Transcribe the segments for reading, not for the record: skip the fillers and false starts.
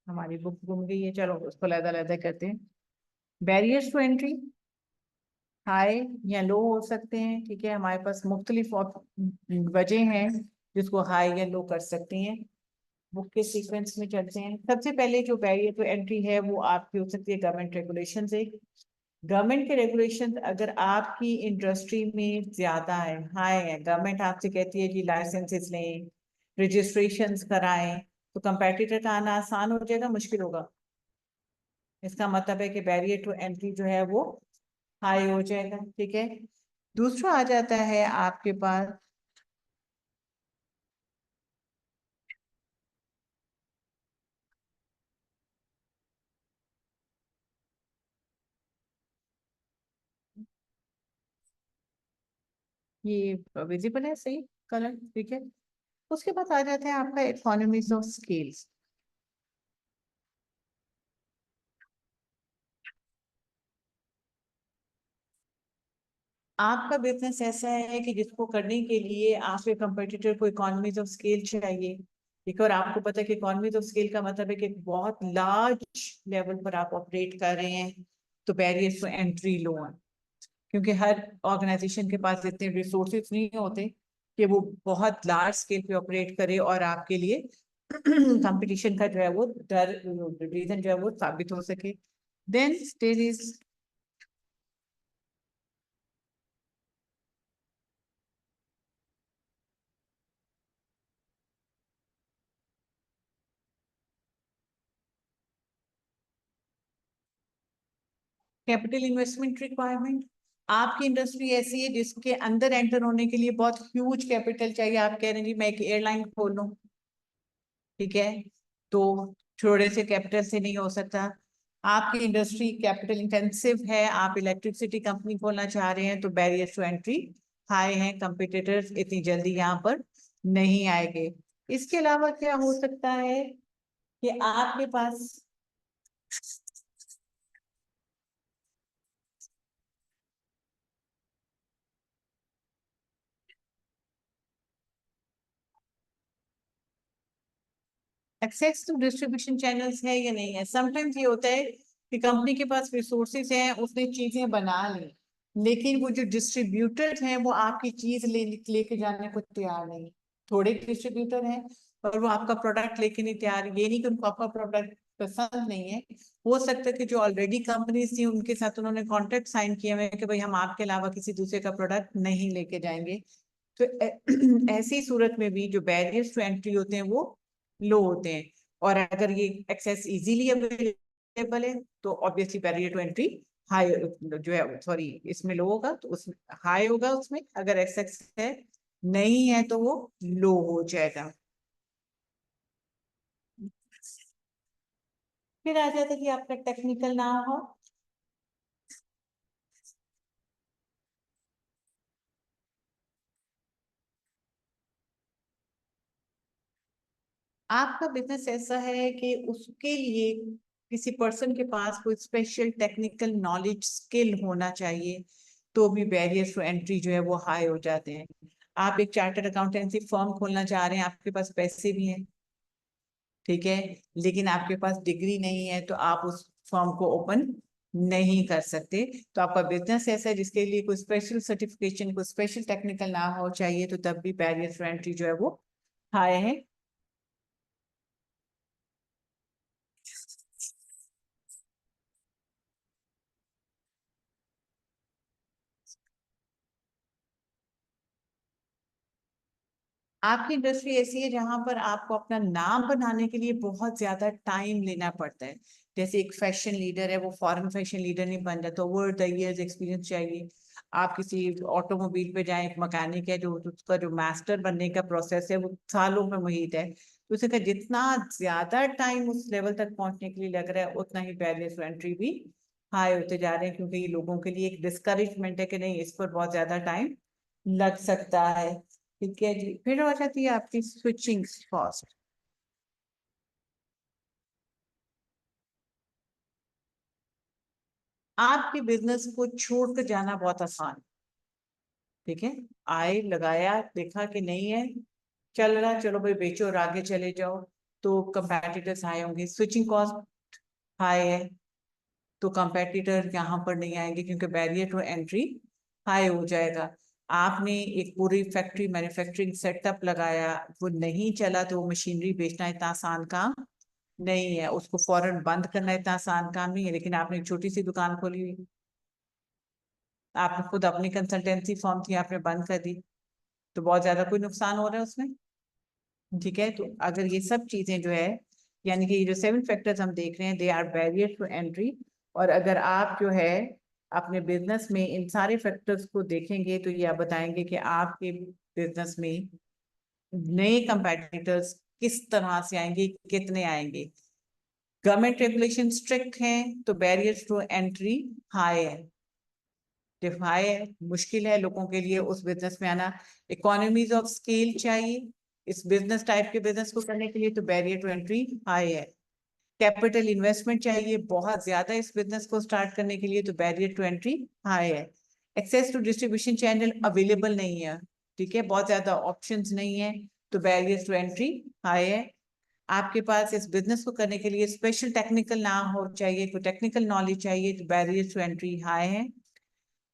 हमारी बुक गुम गई है, चलो उसको अलग-अलग करते हैं। बैरियर्स टू एंट्री हाई या लो हो सकते हैं, ठीक है। हमारे पास मुख्तलिफ वजह हैं जिसको हाई या लो कर सकते हैं। बुक के सीक्वेंस में चलते हैं। सबसे पहले जो बैरियर टू एंट्री है वो आपकी हो सकती है गवर्नमेंट रेगुलेशन से। गवर्नमेंट के रेगुलेशन अगर आपकी इंडस्ट्री में ज्यादा है, हाई है, गवर्नमेंट आपसे कहती है जी लाइसेंसेस लें, रजिस्ट्रेशन कराएं, तो कंपेटिटर का आना आसान हो जाएगा, मुश्किल होगा। इसका मतलब है कि बैरियर टू एंट्री जो है वो हाई हो जाएगा, ठीक है। दूसरा आ जाता है आपके पास ये विजिबल है सही कलर, ठीक है। उसके बाद आ जाते हैं आपका इकोनॉमीज ऑफ स्केल्स। आपका बिजनेस ऐसा है कि जिसको करने के लिए आपके कंपटीटर को इकोनॉमीज ऑफ स्केल चाहिए, ठीक है। और आपको पता है कि इकोनॉमीज ऑफ स्केल का मतलब है कि बहुत लार्ज लेवल पर आप ऑपरेट कर रहे हैं, तो बैरियर्स टू एंट्री लो है। क्योंकि हर ऑर्गेनाइजेशन के पास इतने रिसोर्सेज नहीं होते कि वो बहुत लार्ज स्केल पे ऑपरेट करे और आपके लिए कंपटीशन का जो है वो डर रीजन जो है वो साबित हो सके। Then there is capital investment requirement. आपकी इंडस्ट्री ऐसी है जिसके अंदर एंटर होने के लिए बहुत ह्यूज कैपिटल चाहिए। आप कह रहे हैं जी मैं एक एयरलाइन खोल लूं, ठीक है, तो थोड़े से कैपिटल से नहीं हो सकता। आपकी इंडस्ट्री कैपिटल इंटेंसिव है, आप इलेक्ट्रिसिटी कंपनी खोलना चाह रहे हैं, तो बैरियर टू एंट्री हाई है, कंपिटिटर्स इतनी जल्दी यहाँ पर नहीं आएंगे। इसके अलावा क्या हो सकता है कि आपके पास एक्सेस टू डिस्ट्रीब्यूशन चैनल्स है या नहीं है। समटाइम्स ये होता है कि कंपनी के पास रिसोर्सेज हैं, उसने चीजें बना ली, लेकिन वो जो डिस्ट्रीब्यूटर हैं वो आपकी चीज लेके जाने को तैयार नहीं। थोड़े डिस्ट्रीब्यूटर हैं और वो आपका प्रोडक्ट लेके नहीं तैयार। ये नहीं कि उनको आपका प्रोडक्ट पसंद नहीं है, हो सकता है कि जो ऑलरेडी कंपनीज थी उनके साथ उन्होंने कॉन्ट्रैक्ट साइन किए हुए हैं कि भाई हम आपके अलावा किसी दूसरे का प्रोडक्ट नहीं लेके जाएंगे। तो ऐसी सूरत में भी जो बैरियर्स टू एंट्री होते हैं वो लो होते हैं। और अगर ये एक्सेस इजीली अवेलेबल है तो obviously barrier to entry high जो है, सॉरी, इसमें लो होगा, तो उसमें हाई होगा। उसमें अगर एक्सेस है, नहीं है तो वो लो हो जाएगा। फिर आ जाता है कि आपका टेक्निकल ना हो। आपका बिजनेस ऐसा है कि उसके लिए किसी पर्सन के पास कोई स्पेशल टेक्निकल नॉलेज स्किल होना चाहिए, तो भी बैरियर्स टू एंट्री जो है वो हाई हो जाते हैं। आप एक चार्टर्ड अकाउंटेंसी फर्म खोलना चाह रहे हैं, आपके पास पैसे भी हैं, ठीक है, लेकिन आपके पास डिग्री नहीं है, तो आप उस फर्म को ओपन नहीं कर सकते। तो आपका बिजनेस ऐसा है जिसके लिए कोई स्पेशल सर्टिफिकेशन, कोई स्पेशल टेक्निकल ना हो चाहिए, तो तब भी बैरियर्स टू एंट्री जो है वो हाई है। आपकी इंडस्ट्री ऐसी है जहां पर आपको अपना नाम बनाने के लिए बहुत ज्यादा टाइम लेना पड़ता है। जैसे एक फैशन लीडर है, वो फॉरेन फैशन लीडर नहीं बन जाता, ओवर द इयर्स एक्सपीरियंस चाहिए। आप किसी ऑटोमोबाइल पे जाएं, एक मैकेनिक है जो उसका जो मास्टर बनने का प्रोसेस है वो सालों में मुहित है, तो उसे कहा जितना ज्यादा टाइम उस लेवल तक पहुंचने के लिए लग रहा है उतना ही बैरियर टू एंट्री भी हाई होते जा रहे हैं, क्योंकि ये लोगों के लिए एक डिस्करेजमेंट है कि नहीं, इस पर बहुत ज्यादा टाइम लग सकता है। ठीक है जी, फिर आ जाती है आपकी स्विचिंग कॉस्ट। आपके बिजनेस को छोड़कर जाना बहुत आसान है। ठीक है, आए लगाया, देखा कि नहीं है चल रहा, चलो भाई बेचो और आगे चले जाओ। तो कंपेटिटर्स हाई होंगे, स्विचिंग कॉस्ट हाई है, तो कंपेटिटर यहाँ पर नहीं आएंगे क्योंकि बैरियर टू एंट्री हाई हो जाएगा। आपने एक पूरी फैक्ट्री मैन्युफैक्चरिंग सेटअप लगाया, वो नहीं चला, तो वो मशीनरी बेचना इतना आसान काम नहीं है, उसको फौरन बंद करना इतना आसान काम नहीं है। लेकिन आपने एक छोटी सी दुकान खोली हुई, आपने खुद अपनी कंसल्टेंसी फॉर्म थी, आपने बंद कर दी, तो बहुत ज्यादा कोई नुकसान हो रहा है उसमें। ठीक है, तो अगर ये सब चीजें जो है, यानी कि ये जो 7 फैक्टर्स हम देख रहे हैं, they are barrier to entry. और अगर आप जो है अपने बिजनेस में इन सारे फैक्टर्स को देखेंगे तो ये आप बताएंगे कि आपके बिजनेस में नए कंपेटिटर्स किस तरह से आएंगे, कितने आएंगे। गवर्नमेंट रेगुलेशन स्ट्रिक्ट हैं तो बैरियर्स टू एंट्री हाई है, जब हाई है मुश्किल है लोगों के लिए उस बिजनेस में आना। इकोनॉमीज ऑफ स्केल चाहिए इस बिजनेस टाइप के बिजनेस को करने के लिए, तो बैरियर टू एंट्री हाई है। कैपिटल इन्वेस्टमेंट चाहिए बहुत ज्यादा इस बिजनेस को स्टार्ट करने के लिए, तो बैरियर टू एंट्री हाई है। Access to distribution channel available नहीं है, ठीक है, बहुत ज्यादा ऑप्शंस नहीं है, तो बैरियर टू एंट्री हाई है। आपके पास इस बिजनेस को करने के लिए स्पेशल टेक्निकल ना हो चाहिए, तो टेक्निकल नॉलेज चाहिए, तो बैरियर टू एंट्री हाई है।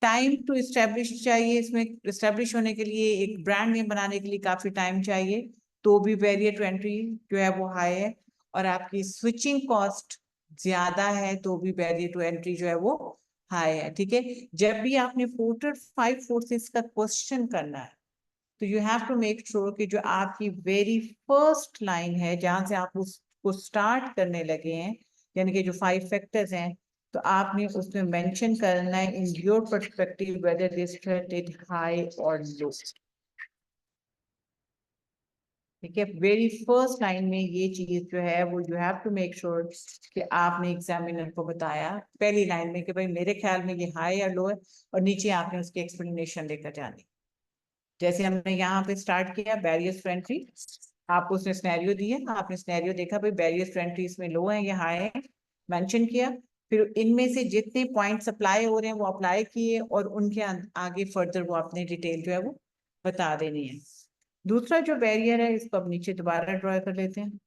टाइम टू इस्टेब्लिश चाहिए, इसमें इस्टेब्लिश होने के लिए एक ब्रांड नेम बनाने के लिए काफी टाइम चाहिए, तो भी बैरियर टू एंट्री जो है वो हाई है। और आपकी स्विचिंग कॉस्ट ज्यादा है तो भी बैरियर टू एंट्री जो है वो हाई है। ठीक है, जब भी आपने फोर्टर 5 फोर्सेस का क्वेश्चन करना है, तो you have to make sure कि जो आपकी वेरी फर्स्ट लाइन है जहां से आप उसको स्टार्ट करने लगे हैं, यानी कि जो 5 फैक्टर्स हैं, तो आपने उसमें मेंशन करना है in your perspective whether this threat is high और लो। ठीक है, वेरी फर्स्ट लाइन में ये चीज जो है वो you have to make sure कि आपने एग्जामिनर को बताया पहली लाइन में कि भाई मेरे ख्याल में ये हाई या लो है, और नीचे आपने उसकी एक्सप्लेनेशन लेकर जानी। जैसे हमने यहाँ पे स्टार्ट किया बैरियर्स टू एंट्री, आपको उसने सिनेरियो दिया, आपने सिनेरियो देखा भाई बैरियर्स टू एंट्री इसमें लो है या हाई है, मेंशन किया। फिर इनमें से जितने पॉइंट्स अप्लाई हो रहे हैं वो अप्लाई किए, और उनके आगे फर्दर वो अपने डिटेल जो है वो बता देनी है। दूसरा जो बैरियर है इसको अब नीचे दोबारा ड्रॉ कर लेते हैं।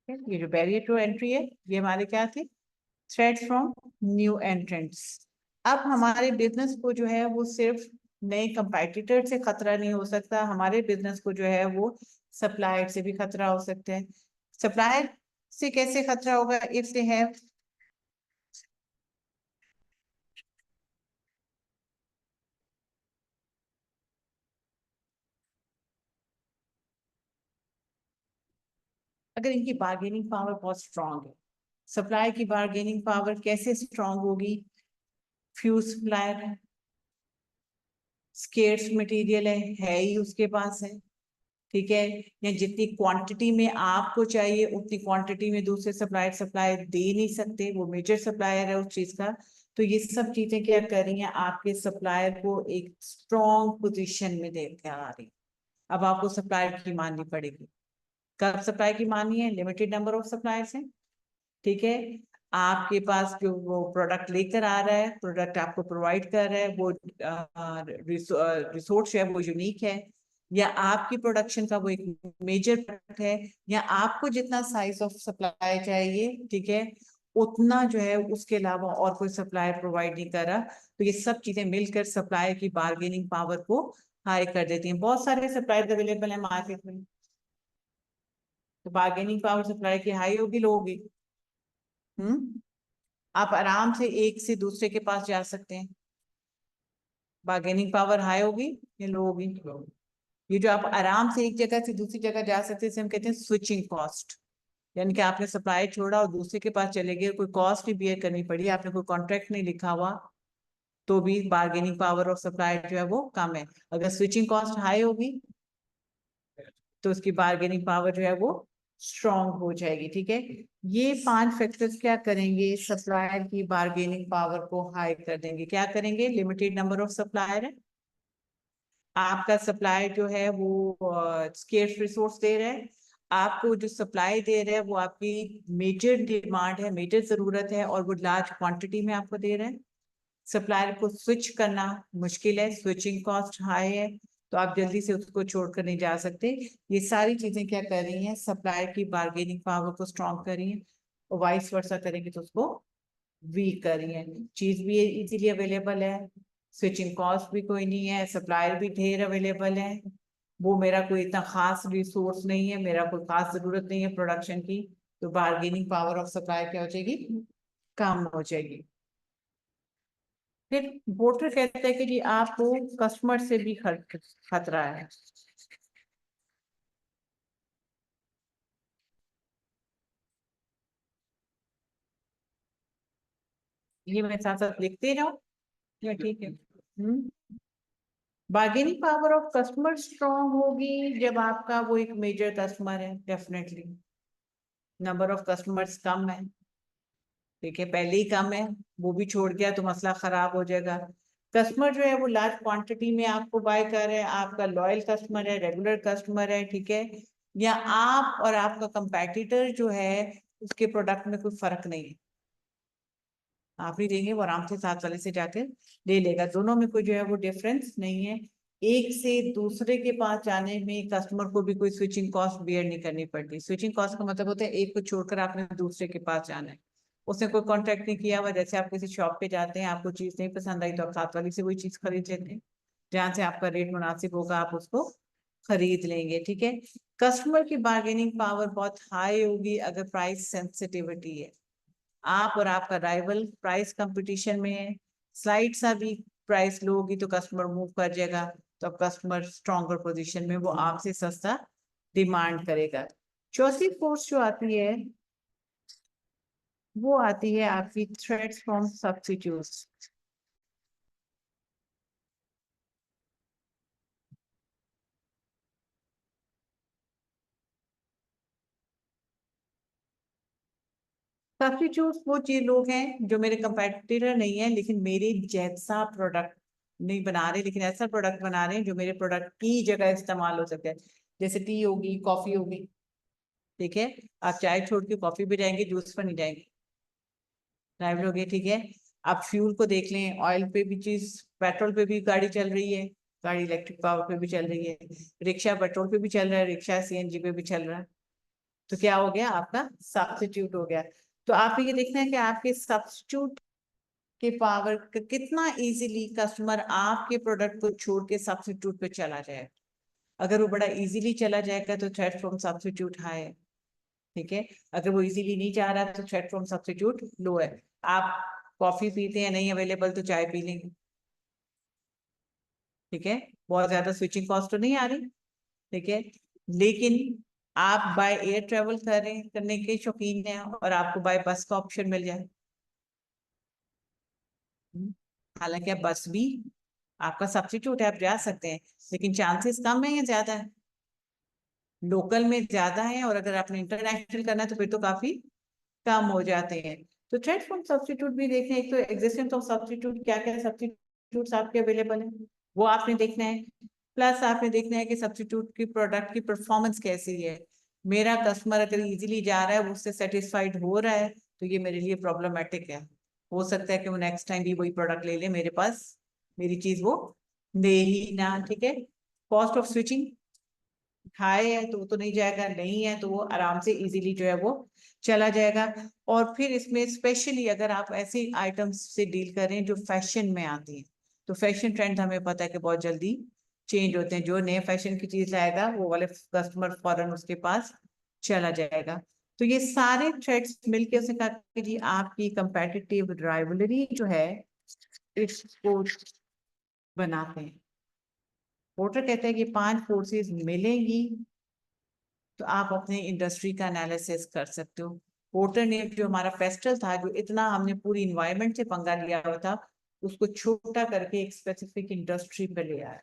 ये जो बैरियर टू एंट्री है ये हमारे क्या थे, थ्रेट्स फ्रॉम न्यू एंट्रेंट्स। अब हमारे बिजनेस को जो है वो सिर्फ नए कंपेटिटर से खतरा नहीं हो सकता, हमारे बिजनेस को जो है वो सप्लायर से भी खतरा हो सकता है। सप्लायर से कैसे खतरा होगा, इफ दे हैव, अगर इनकी बार्गेनिंग पावर बहुत स्ट्रांग है। सप्लायर की बार्गेनिंग पावर कैसे स्ट्रांग होगी, फ्यू सप्लायर है, स्केर्स मटेरियल है ही उसके पास है, ठीक है, या जितनी क्वांटिटी में आपको चाहिए उतनी क्वांटिटी में दूसरे सप्लायर सप्लायर दे नहीं सकते, वो मेजर सप्लायर है उस चीज का। तो ये सब चीजें क्या कर रही हैं, आपके सप्लायर को एक स्ट्रॉन्ग पोजीशन में देकर आ रही। अब आपको सप्लायर की माननी पड़ेगी। कब सप्लाई की माननी है, लिमिटेड नंबर ऑफ सप्लायर्स हैं, ठीक है। आपके पास जो वो प्रोडक्ट लेकर आ रहा है, प्रोडक्ट आपको प्रोवाइड कर रहा है, वो रिसोर्स है वो यूनिक है, या आपकी प्रोडक्शन का वो एक मेजर प्रोडक्ट है, या आपको जितना साइज ऑफ सप्लाई चाहिए, ठीक है, उतना जो है उसके अलावा और कोई सप्लाई प्रोवाइड नहीं कर रहा, तो ये सब चीजें मिलकर सप्लाई की बार्गेनिंग पावर को हाई कर देती हैं। बहुत सारे सप्लायर अवेलेबल है मार्केट में, तो बार्गेनिंग पावर सप्लाई की हाई होगी, लो होगी। आप आराम से एक से दूसरे के पास जा सकते हैं, बार्गेनिंग पावर हाई होगी या लो होगी। ये जो आप आराम से एक जगह से दूसरी जगह जा सकते हैं, इसे हम कहते हैं स्विचिंग कॉस्ट। यानी कि आपने सप्लाई छोड़ा और दूसरे के पास चले गए, कोई कॉस्ट नहीं बियर करनी पड़ी, आपने कोई कॉन्ट्रैक्ट नहीं लिखा हुआ, तो भी बार्गेनिंग पावर ऑफ सप्लाई जो है वो कम है। अगर स्विचिंग कॉस्ट हाई होगी तो उसकी बार्गेनिंग पावर जो है वो स्ट्रॉन्ग हो जाएगी, ठीक है। ये 5 फैक्टर्स क्या करेंगे, सप्लायर की बार्गेनिंग पावर को हाई कर देंगे। क्या करेंगे, लिमिटेड नंबर ऑफ सप्लायर है, आपका सप्लायर जो है वो स्केर्स रिसोर्स दे रहा है, आपको जो सप्लाई दे रहा है वो आपकी मेजर डिमांड है, मेजर जरूरत है, और वो लार्ज क्वांटिटी में आपको दे रहा है। सप्लायर को स्विच करना मुश्किल है, स्विचिंग कॉस्ट हाई है, तो आप जल्दी से उसको छोड़कर नहीं जा सकते। ये सारी चीजें क्या कर रही हैं, सप्लायर की बार्गेनिंग पावर को स्ट्रॉन्ग कर रही हैं, और वाइस वर्सा करेंगे तो उसको वीक कर रही हैं। चीज भी इजीली अवेलेबल है, स्विचिंग कॉस्ट भी कोई नहीं है, सप्लायर भी ढेर अवेलेबल है, वो मेरा कोई इतना खास रिसोर्स नहीं है, मेरा कोई खास जरूरत नहीं है प्रोडक्शन की, तो बार्गेनिंग पावर ऑफ सप्लाई क्या हो जाएगी, कम हो जाएगी। फिर वोटर कहता है कि जी आपको कस्टमर से भी खतरा है। ये मैं साथ साथ लिखते रहो या ठीक है। Bargaining power of customer strong होगी जब आपका वो एक मेजर कस्टमर है, डेफिनेटली। नंबर ऑफ कस्टमर्स कम है, ठीक है, पहले ही कम है, वो भी छोड़ गया तो मसला खराब हो जाएगा। कस्टमर जो है वो लार्ज क्वांटिटी में आपको बाय कर रहे हैं, आपका लॉयल कस्टमर है, रेगुलर कस्टमर है, ठीक है, या आप और आपका कंपेटिटर जो है उसके प्रोडक्ट में कोई फर्क नहीं है, आप ही देंगे वो आराम से साथ वाले से जाकर ले लेगा, दोनों में कोई जो है वो डिफरेंस नहीं है। एक से दूसरे के पास जाने में कस्टमर को भी कोई स्विचिंग कॉस्ट बियर नहीं करनी पड़ती। स्विचिंग कॉस्ट का मतलब होता है एक को छोड़कर आपने दूसरे के पास जाना है, उसने कोई कॉन्ट्रैक्ट नहीं किया हुआ, जैसे आप किसी शॉप पे जाते हैं, आपको चीज नहीं पसंद आई तो आप साथ वाली से वही चीज खरीद लेते हैं, जहां से आपका रेट मुनासिब होगा आप उसको खरीद लेंगे, ठीक है। कस्टमर की बार्गेनिंग पावर बहुत हाई होगी अगर प्राइस सेंसिटिविटी है, आप और आपका राइवल प्राइस कंपटीशन में है, स्लाइड सा भी प्राइस लो होगी तो कस्टमर मूव कर जाएगा, तो अब कस्टमर स्ट्रॉन्गर पोजीशन में वो आपसे सस्ता डिमांड करेगा। चौथी फोर्स जो आती है वो आती है आपकी थ्रेट्स फ्रॉम सब्स्टिट्यूट्स। सब्स्टिट्यूट्स वो चीज लोग हैं जो मेरे कंपेटिटर नहीं है लेकिन मेरे जैसा प्रोडक्ट नहीं बना रहे, लेकिन ऐसा प्रोडक्ट बना रहे हैं जो मेरे प्रोडक्ट की जगह इस्तेमाल हो सकता है, जैसे टी होगी, कॉफी होगी, ठीक है, आप चाय छोड़ के कॉफी पे जाएंगे, जूस पर नहीं जाएंगे, ड्राइवर हो गए, ठीक है। आप फ्यूल को देख लें, ऑयल पे भी चीज, पेट्रोल पे भी गाड़ी चल रही है, गाड़ी इलेक्ट्रिक पावर पे भी चल रही है, रिक्शा पेट्रोल पे भी चल रहा है, रिक्शा सीएनजी पे भी चल रहा है, तो क्या हो गया, आपका सब्स्टिट्यूट हो गया। तो आपको ये देखना है कि आपके सब्स्टिट्यूट के पावर कितना इजीली कस्टमर आपके प्रोडक्ट को छोड़ के सब्स्टिट्यूट पे चला जाए। अगर वो बड़ा इजीली चला जाएगा तो थ्रेट फ्रॉम सब्स्टिट्यूट हाई है, ठीक है। अगर वो इजीली नहीं जा रहा तो थ्रेट फ्रॉम सब्स्टिट्यूट लो है। आप कॉफी पीते हैं, नहीं अवेलेबल तो चाय पी लेंगे, ठीक है, बहुत ज्यादा स्विचिंग कॉस्ट तो नहीं आ रही, ठीक है। लेकिन आप बाय एयर ट्रेवल करने के शौकीन हैं और आपको बाय बस का ऑप्शन मिल जाए, हालांकि आप बस भी आपका सब्स्टिट्यूट है, आप जा सकते हैं, लेकिन चांसेस कम है या ज्यादा है, लोकल में ज्यादा है, और अगर आपने इंटरनेशनल करना है तो फिर तो काफी कम हो जाते हैं। तो थ्रेट फ्रॉम सब्स्टिट्यूट भी देखें, एक तो एग्जिस्टेंस ऑफ सब्स्टिट्यूट, क्या क्या सब्स्टिट्यूट्स आपके अवेलेबल है वो आपने देखना है, प्लस आपने देखना है कि सब्स्टिट्यूट की प्रोडक्ट की परफॉर्मेंस कैसी है, मेरा कस्टमर अगर इजीली जा रहा है, वो उससे सेटिस्फाइड हो रहा है, तो ये मेरे लिए प्रॉब्लमेटिक है। हो सकता है कि वो नेक्स्ट टाइम भी वही प्रोडक्ट ले ले मेरे पास, मेरी चीज वो दे ही ना। ठीक है, कॉस्ट ऑफ स्विचिंग हाई है तो वो तो नहीं जाएगा, नहीं है तो वो आराम से इजीली जो है वो चला जाएगा। और फिर इसमें स्पेशली अगर आप ऐसे आइटम्स से डील करें जो फैशन में आती हैं, तो फैशन ट्रेंड हमें पता है कि बहुत जल्दी चेंज होते हैं। जो नए फैशन की चीज लाएगा वो वाले कस्टमर फौरन उसके पास चला जाएगा। तो ये सारे थ्रेड्स मिलके उसने कहा कि जी आपकी कंपेटिटिव राइवलरी जो है इसको बनाते हैं। पोर्टर कहते हैं कि 5 फोर्सेस मिलेंगी तो आप अपने इंडस्ट्री का एनालिसिस कर सकते हो। पोर्टर ने जो हमारा फेस्टल था, जो इतना हमने पूरी इन्वायरमेंट से पंगा लिया हुआ था, उसको छोटा करके एक स्पेसिफिक इंडस्ट्री पे ले आया।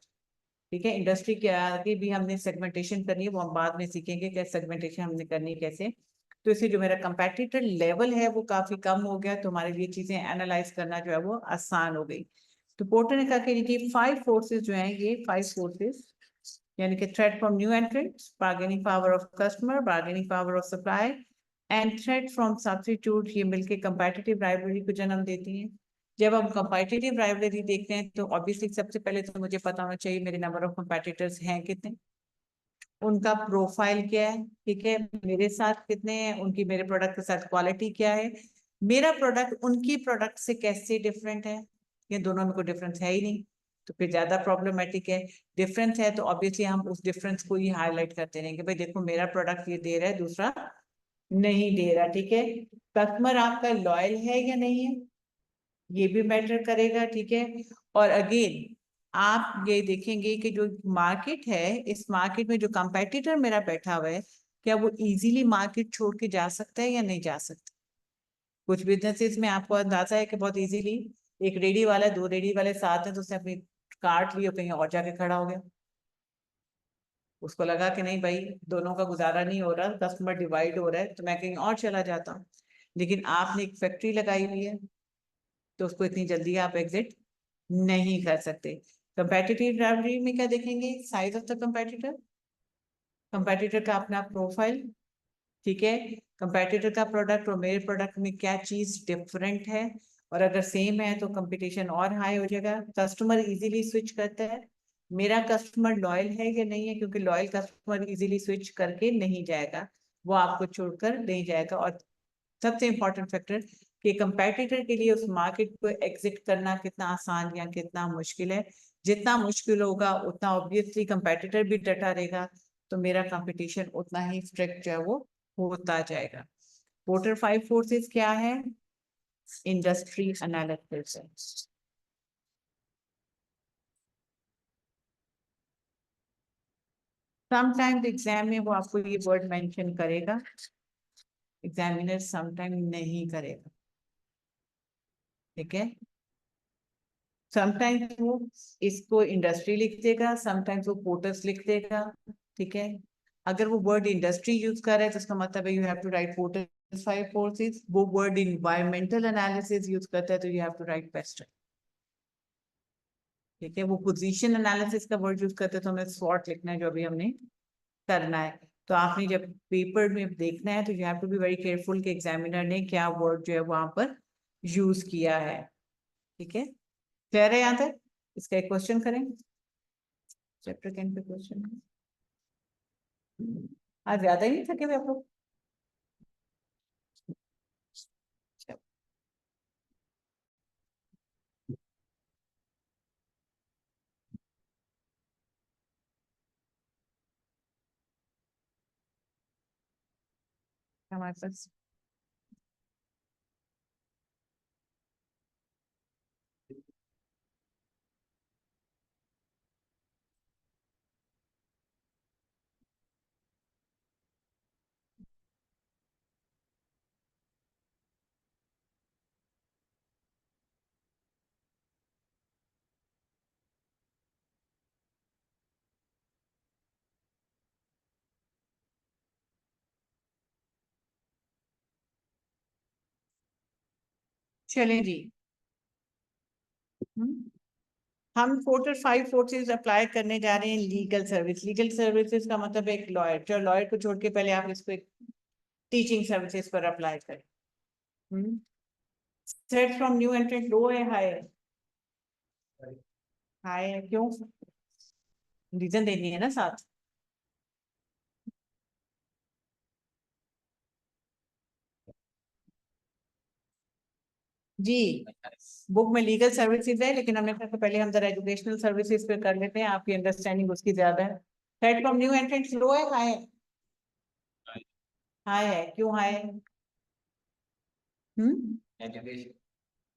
ठीक है, इंडस्ट्री के आगे भी हमने सेगमेंटेशन करनी है, वो हम बाद में सीखेंगे कि सेगमेंटेशन हमने करनी है कैसे। तो इससे जो मेरा कंपेटिटर लेवल है वो काफी कम हो गया, तो हमारे लिए चीजें एनालाइज करना जो है वो आसान हो गई। तो पोर्टर ने कहा कि ये 5 फोर्सेस जो हैं, ये 5 फोर्सेस यानी कि threat from new entrants, bargaining power of customer, bargaining power of supply and threat from substitute, ये मिलके कंपेटिटिव राइवलरी को जन्म देती हैं। जब हम कंपेटिटिव राइवलरी देखते हैं तो ऑब्वियसली सबसे पहले तो मुझे पता होना चाहिए मेरे नंबर ऑफ कंपेटिटर्स हैं कितने, उनका प्रोफाइल क्या है, ठीक है, मेरे साथ कितने हैं, उनकी मेरे प्रोडक्ट के साथ क्वालिटी क्या है, मेरा प्रोडक्ट उनकी प्रोडक्ट से कैसे डिफरेंट है, ये दोनों में कोई डिफरेंस है ही नहीं तो फिर ज्यादा प्रॉब्लमेटिक है। डिफरेंस है तो ऑब्वियसली हम उस डिफरेंस को ही हाईलाइट करते रहेंगे, भाई देखो मेरा प्रोडक्ट ये दे रहा है, दूसरा नहीं दे रहा। ठीक है, कस्टमर आपका लॉयल है या नहीं है, ये भी मैटर करेगा। ठीक है, और अगेन आप ये देखेंगे कि जो मार्केट है, इस मार्केट में जो कंपेटिटर मेरा बैठा हुआ है, क्या वो इजीली मार्केट छोड़ के जा सकता है या नहीं जा सकता। कुछ बिजनेसेस में आपको अंदाजा है कि बहुत इजीली, एक रेडी वाला 2 रेडी वाले साथ हैं तो उसने अपनी कार्ट ली और कहीं और जाके खड़ा हो गया, उसको लगा कि नहीं भाई दोनों का गुजारा नहीं हो रहा, कस्टमर डिवाइड हो रहा है तो मैं कहीं और चला जाता हूँ। लेकिन आपने एक फैक्ट्री लगाई हुई है तो उसको इतनी जल्दी आप एग्जिट नहीं कर सकते। कंपेटिटिव राइवलरी में क्या देखेंगे, size of the competitor, competitor का अपना प्रोफाइल, ठीक है, कंपेटिटर का प्रोडक्ट और मेरे प्रोडक्ट में क्या चीज डिफरेंट है, और अगर सेम है तो कंपटीशन और हाई हो जाएगा, कस्टमर इजीली स्विच करता है, मेरा कस्टमर लॉयल है या नहीं है, क्योंकि लॉयल कस्टमर इजीली स्विच करके नहीं जाएगा, वो आपको छोड़कर नहीं जाएगा। और सबसे इंपॉर्टेंट फैक्टर कि कंपेटिटर के लिए उस मार्केट को एग्जिट करना कितना आसान या कितना मुश्किल है। जितना मुश्किल होगा उतना ऑब्वियसली कंपेटिटर भी डटा रहेगा, तो मेरा कंपटीशन उतना ही स्ट्रिक्ट जो है वो होता जाएगा। पोर्टर 5 फोर्सेस क्या है, इंडस्ट्री एनालिसिस है। समटाइम्स एग्जाम में वो आपको ये वर्ड मेंशन करेगा, एग्जामिनर समटाइम नहीं करेगा। ठीक है, समटाइम्स वो इसको इंडस्ट्री लिख देगा, समटाइम्स वो पोर्टर्स लिख देगा। ठीक है, अगर वो वर्ड इंडस्ट्री यूज कर रहा है तो उसका मतलब है you have to write Porter's 5 forces. वो वर्ड इन्वायरमेंटल एनालिसिस यूज करता है तो you have to write PEST. ठीक है, वो पोजीशन एनालिसिस का वर्ड यूज करते हैं तो हमें स्वॉट लिखना है, जो अभी हमने करना है। तो आपने जब पेपर में देखना है तो you have to be very careful कि एग्जामिनर ने क्या वर्ड जो है वहां पर यूज किया है। ठीक है, क्लियर है यहाँ तक, इसका एक क्वेश्चन करें, चैप्टर के पे क्वेश्चन। आज ज्यादा ही नहीं थके हुए आप लोग। हमारे पास चलें जी। हम्म, हम पोर्टर 5 फोर्सेस अप्लाई करने जा रहे हैं लीगल सर्विस। लीगल सर्विसेज का मतलब एक लॉयर, जो लॉयर को छोड़ के पहले आप इसको एक टीचिंग सर्विसेज पर अप्लाई करें। थ्रेट फ्रॉम न्यू एंट्रेंट लो है हाई है? हाई है, क्यों? रीजन देनी है ना साथ। जी, बुक में लीगल सर्विसेज है, लेकिन हमने कहा कि पहले हम जरा एजुकेशनल सर्विसेज पे कर लेते हैं, आपकी अंडरस्टैंडिंग उसकी ज्यादा है। थ्रेट फ्रॉम न्यू एंट्रेंट्स लो है हाई है? हाई है, क्यों हाई है?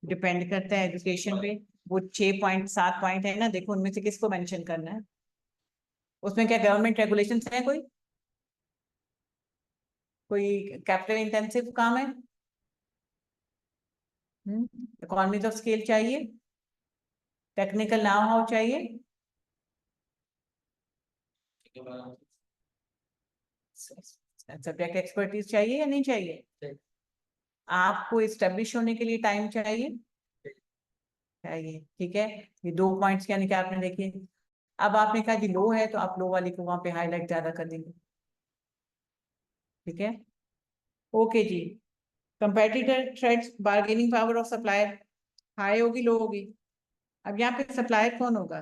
डिपेंड करता है एजुकेशन पे। वो 6 पॉइंट 7 पॉइंट है ना, देखो उनमें से किसको मेंशन करना है। उसमें क्या गवर्नमेंट रेगुलेशन है? कोई कैपिटल इंटेंसिव काम है? इकोनॉमीज ऑफ स्केल चाहिए? टेक्निकल नाउ हाउ चाहिए? सब्जेक्ट एक्सपर्टीज चाहिए या नहीं चाहिए? आपको एस्टेब्लिश होने के लिए टाइम चाहिए? चाहिए, ठीक है। ये 2 पॉइंट्स यानी कि आपने देखिए। अब आपने कहा कि लो है, तो आप लो वाली को वहां पे हाईलाइट ज्यादा कर देंगे, ठीक है। ओके जी। Competitor threats bargaining power of supplier high होगी लो होगी? अब यहाँ पे सप्लायर कौन होगा?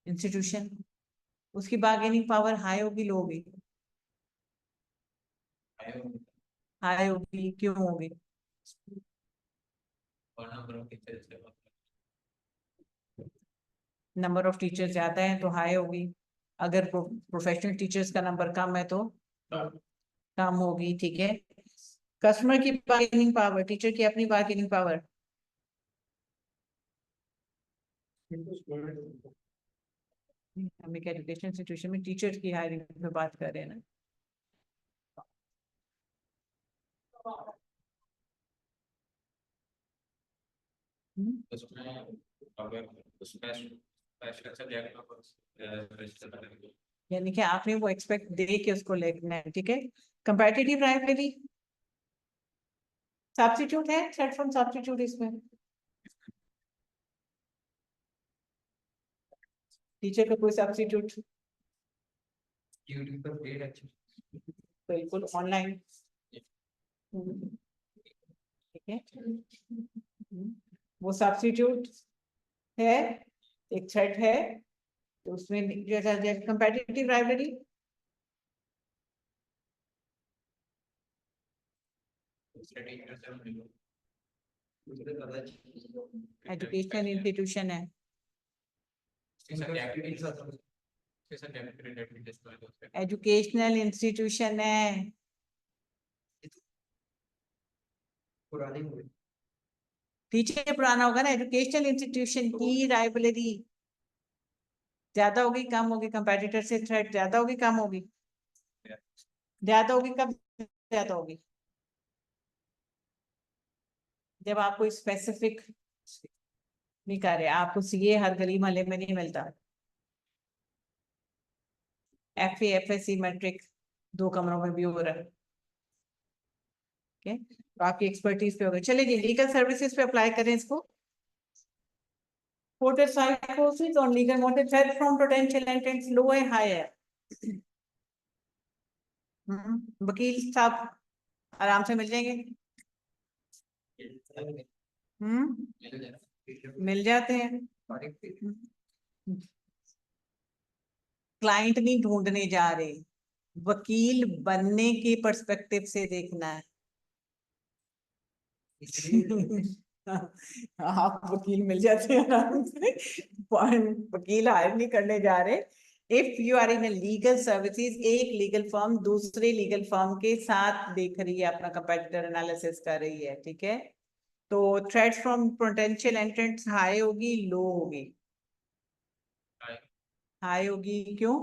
इंस्टीट्यूशन। उसकी बार्गेनिंग पावर हाई होगी लो होगी? हाई होगी, क्यों होगी? नंबर ऑफ टीचर्स ज्यादा है तो हाई होगी। अगर प्रोफेशनल टीचर्स का नंबर कम है तो कम होगी, ठीक है। कस्टमर की बार्गेनिंग पावर, टीचर की अपनी बार्गेनिंग पावर। हम एक एजुकेशन इंस्टीट्यूशन में टीचर्स की हायरिंग पे बात कर रहे हैं ना। यानी कि आपने वो एक्सपेक्ट दे के उसको लेना है, ठीक है। कंपैटिटिव राइवलरी सब्स्टिट्यूट है, थ्रेट फ्रॉम सब्स्टिट्यूट इसमें? टीचर का कोई सब्स्टिट्यूट? बिल्कुल ऑनलाइन, ठीक है। वो सब्स्टिट्यूट है, एक थ्रेट है, तो उसमें कंपैटिटिव राइवलरी। एजुकेशनल इंस्टीट्यूशन है। एजुकेशनल इंस्टीट्यूशन है। टीचर पुराना होगा ना। एजुकेशनल इंस्टीट्यूशन की राइवलरी ज्यादा होगी कम होगी? कंपैटिटर से थ्रेट ज्यादा होगी कम होगी? ज्यादा होगी, कब ज्यादा होगी? जब आप कोई स्पेसिफिक नहीं कर रहे, आपको सीए हर गली मोहल्ले में नहीं मिलता। एफएससी मैट्रिक 2 कमरों में भी हो रहा है, तो आपकी एक्सपर्टीज पे हो गई। चलिए जी, लीगल सर्विसेज पे अप्लाई करें इसको। Quoted psychosis on legal motive threat from potential entrants low है high है? वकील साहब आराम से मिल जाएंगे। मिल जाते हैं। क्लाइंट नहीं ढूंढने जा रहे, वकील बनने के पर्सपेक्टिव से देखना है। आप वकील मिल जाते हैं आराम से, वकील हायर नहीं करने जा रहे। If you are in legal services, एक लीगल फर्म दूसरे लीगल फर्म के साथ देख रही है, अपना कंपेटिटर एनालिसिस कर रही है, ठीक है। तो threats from potential entrants high होगी लो होगी? हाई होगी, क्यों?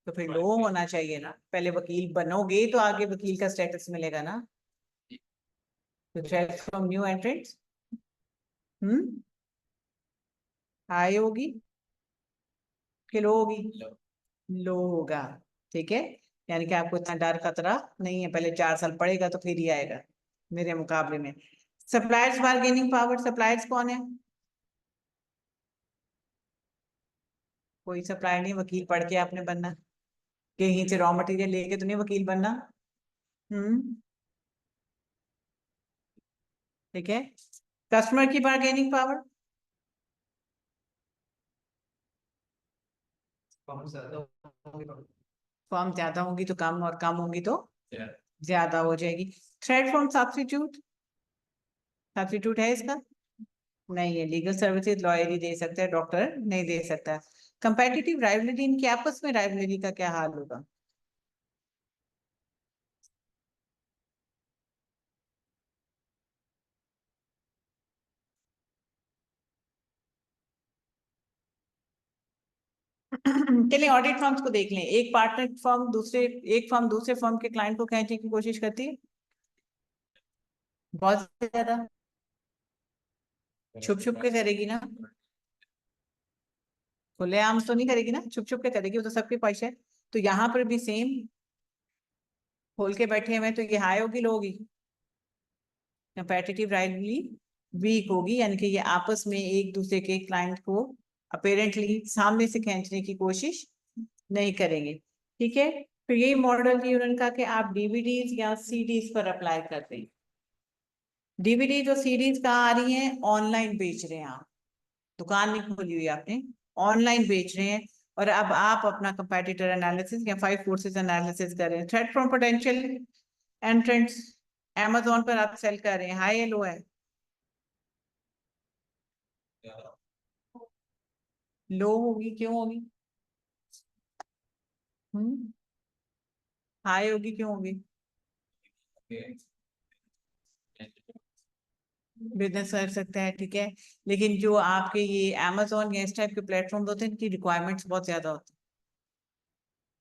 तो फिर लो होना चाहिए ना, पहले वकील बनोगे तो आगे वकील का स्टेटस मिलेगा ना। तो threats from new entrants high होगी कि लो होगी? लो होगा, ठीक है। यानी कि आपको इतना डर खतरा नहीं है, पहले 4 साल पढ़ेगा तो फिर ही आएगा मेरे मुकाबले में। सप्लायर्स बार्गेनिंग पावर, सप्लायर्स कौन है? कोई सप्लायर नहीं, वकील पढ़ के आपने बनना। कहीं से रॉ मटेरियल लेके तो नहीं वकील बनना। ठीक है। कस्टमर की बार्गेनिंग पावर, फॉर्म ज्यादा होगी तो कम, और कम होगी तो ज्यादा हो जाएगी। थ्रेड फ्रॉम सब्स्टिट्यूट, सब्स्टिट्यूट है इसका? नहीं है। लीगल सर्विसेज लॉयर ही दे सकता है, डॉक्टर नहीं दे सकता। कंपेटिटिव राइवलरी, इनके आपस में राइवलरी का क्या हाल होगा? चलिए ऑडिट फर्म्स को देख लें। एक पार्टनर फर्म दूसरे, एक फर्म दूसरे फर्म के क्लाइंट को खींचने की कोशिश करती है, बहुत ज्यादा छुप छुप के करेगी ना, खुलेआम तो नहीं करेगी ना, छुप छुप के करेगी, वो तो सबकी ख्वाहिश है। तो यहाँ पर भी सेम, खोल के बैठे हुए तो ये हाई होगी, लो होगी? कंपेटिटिव राइवलरी वीक होगी, यानी कि ये आपस में एक दूसरे के क्लाइंट को अपेरेंटली सामने से खींचने की कोशिश नहीं करेंगे। ठीक है। तो यही मॉडल थी, उन्होंने कहा कि आप डीवीडीज या सीडीज पर अप्लाई कर दें। डीवीडीज और सीडीज कहाँ आ रही हैं? ऑनलाइन बेच रहे हैं आप, दुकान नहीं खोली हुई आपने, ऑनलाइन बेच रहे हैं। और अब आप अपना कंपेटिटर एनालिसिस या फाइव फोर्सेस एनालिसिस कर रहे हैं। Threat from potential entrants, Amazon पर आप सेल कर रहे हैं, हाई है लो है? लो होगी, क्यों होगी? हाई होगी, क्यों होगी? बिजनेस कर सकता है, ठीक है। लेकिन जो आपके ये Amazon या इस टाइप के प्लेटफॉर्म होते हैं, इनकी रिक्वायरमेंट्स बहुत ज्यादा होती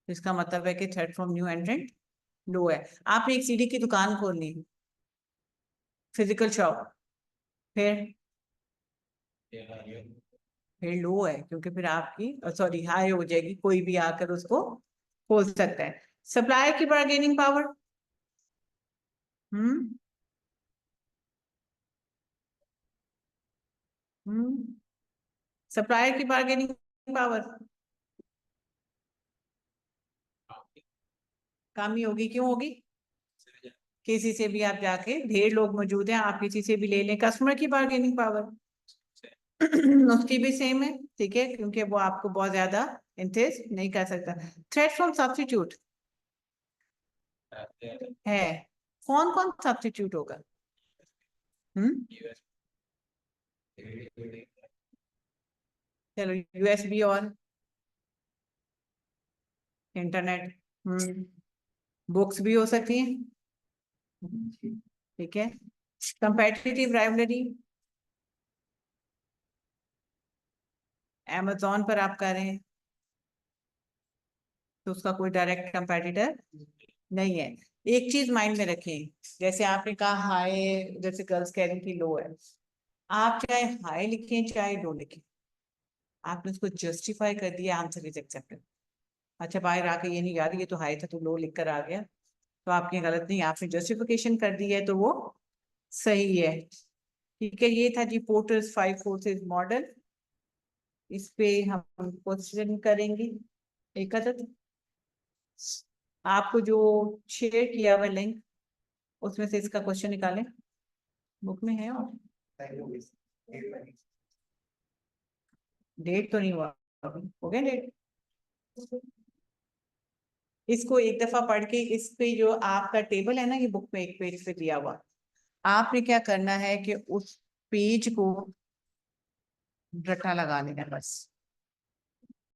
है। इसका मतलब है कि थ्रेट फ्रॉम न्यू एंट्रेंट लो है। आपने एक सीडी की दुकान खोलनी है, फिजिकल शॉप, फिर फिर लो है, क्योंकि फिर आपकी सॉरी हाई हो जाएगी, कोई भी आकर उसको खोल सकता है। सप्लायर की बार्गेनिंग पावर, हम्म हम्म सप्लायर की बार्गेनिंग पावर कम ही होगी, क्यों होगी? किसी से भी आप जाके, ढेर लोग मौजूद हैं, आप किसी से भी ले लें। कस्टमर की बार्गेनिंग पावर उसकी भी सेम है, ठीक है, क्योंकि वो आपको बहुत ज्यादा इंटरेस्ट नहीं कर सकता। थ्रेट फ्रॉम सब्स्टिट्यूट है, कौन कौन सब्स्टिट्यूट होगा? हम्म चलो, यूएसबी और इंटरनेट, बुक्स भी हो सकती हैं, ठीक है। कंपेटिटिव राइवलरी, Amazon पर आप कर रहे हैं तो उसका कोई डायरेक्ट कंपेटिटर नहीं है। एक चीज माइंड में रखें, जैसे आपने कहा हाई, जैसे गर्ल्स कह रही थी लो है, आप चाहे हाई लिखें चाहे लो लिखें, आपने उसको जस्टिफाई कर दिया, आंसर इज एक्सेप्टेड। अच्छा बाहर आके ये नहीं, यार ये तो हाई था तो लो लिख कर आ गया, तो आपकी गलत नहीं, आपने जस्टिफिकेशन कर दी है तो वो सही है। ठीक है, ये था जी पोर्टर्स फाइव फोर्सेस मॉडल। इस पे हम क्वेश्चन करेंगे एक आध। आपको जो शेयर किया हुआ लिंक, उसमें से इसका क्वेश्चन निकालें, बुक में है। और डेट तो नहीं हुआ अभी, हो गया डेट? इसको एक दफा पढ़ के, इस पे जो आपका टेबल है ना, ये बुक में एक पेज पे दिया हुआ, आपने क्या करना है कि उस पेज को रट्टा लगा लेना बस।